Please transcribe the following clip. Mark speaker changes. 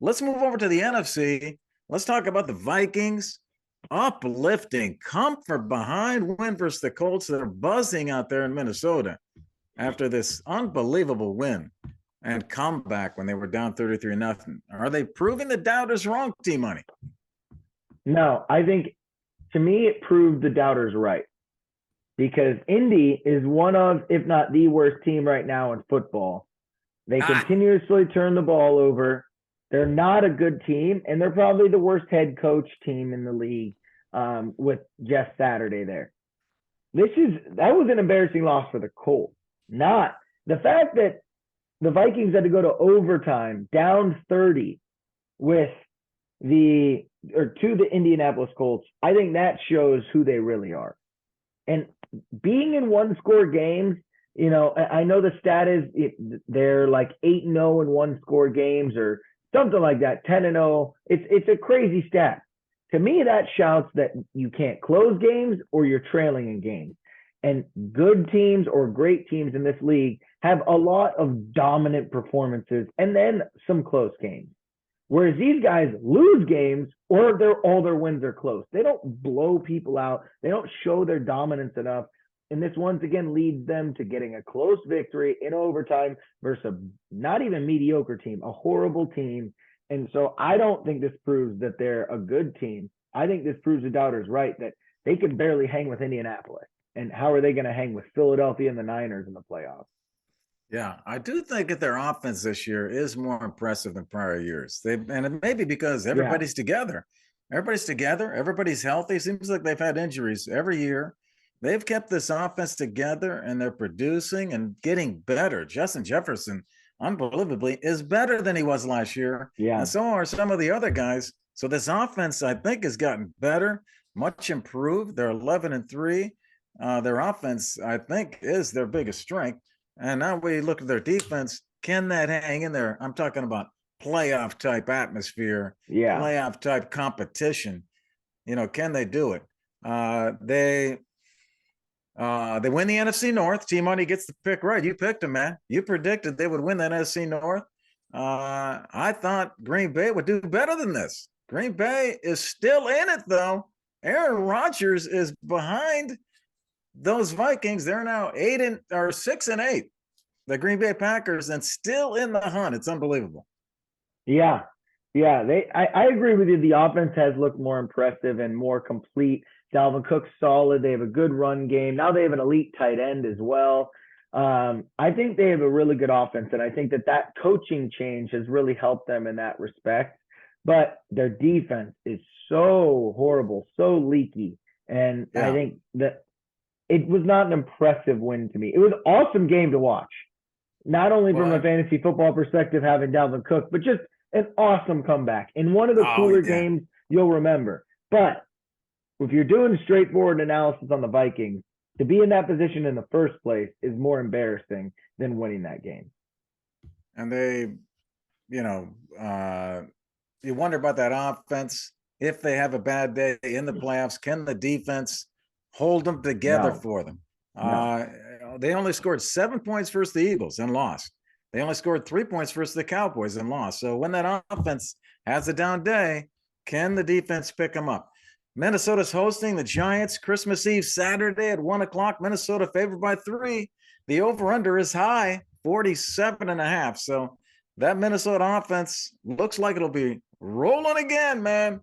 Speaker 1: Let's move over to the NFC. Let's talk about the Vikings. Uplifting, comfort behind win versus the Colts. They're buzzing out there in Minnesota after this unbelievable win and comeback when they were down 33-0. Are they proving the doubters wrong, T-Money?
Speaker 2: No, I think to me it proved the doubters right because Indy is one of, if not the worst team right now in football. They continuously turn the ball over. They're not a good team, and they're probably the worst head coach team in the league with Jeff Saturday there. That was an embarrassing loss for the Colts. Not the fact that the Vikings had to go to overtime down 30 with to the Indianapolis Colts. I think that shows who they really are. And being in one-score games, I know the stat is they're like 8-0 in one-score games or something like that, 10-0. It's a crazy stat. To me, that shouts that you can't close games or you're trailing in games. And good teams or great teams in this league have a lot of dominant performances and then some close games. Whereas these guys lose games or all their wins are close. They don't blow people out. They don't show their dominance enough. And this once again leads them to getting a close victory in overtime versus a not even mediocre team, a horrible team. And so I don't think this proves that they're a good team. I think this proves the doubters right that they can barely hang with Indianapolis. And how are they going to hang with Philadelphia and the Niners in the playoffs?
Speaker 1: Yeah, I do think that their offense this year is more impressive than prior years. And it may be because everybody's together. Everybody's together. Everybody's healthy. Seems like they've had injuries every year. They've kept this offense together, and they're producing and getting better. Justin Jefferson, unbelievably, is better than he was last year.
Speaker 2: Yeah.
Speaker 1: And so are some of the other guys. So this offense, I think, has gotten better, much improved. They're 11-3. Their offense, I think, is their biggest strength. And now we look at their defense. Can that hang in there? I'm talking about playoff type atmosphere, playoff type competition. Can they do it? They win the NFC North. T-Money gets the pick right. You picked them, man. You predicted they would win that NFC North. I thought Green Bay would do better than this. Green Bay is still in it, though. Aaron Rodgers is behind those Vikings. They're now 6-8. The Green Bay Packers, and still in the hunt. It's unbelievable.
Speaker 2: Yeah. I agree with you. The offense has looked more impressive and more complete. Dalvin Cook's solid. They have a good run game. Now they have an elite tight end as well. I think they have a really good offense, and I think that coaching change has really helped them in that respect. But their defense is so horrible, so leaky. And I think that it was not an impressive win to me. It was an awesome game to watch. Not only from a fantasy football perspective, having Dalvin Cook, but just an awesome comeback in one of the cooler games you'll remember. But if you're doing straightforward analysis on the Vikings, to be in that position in the first place is more embarrassing than winning that game.
Speaker 1: And they, you wonder about that offense. If they have a bad day in the playoffs, can the defense hold them together for them? They only scored 7 points versus the Eagles and lost. They only scored 3 points versus the Cowboys and lost. So when that offense has a down day, can the defense pick them up? Minnesota's hosting the Giants Christmas Eve Saturday at 1:00. Minnesota favored by 3. The over-under is high, 47.5. So that Minnesota offense looks like it'll be rolling again, man.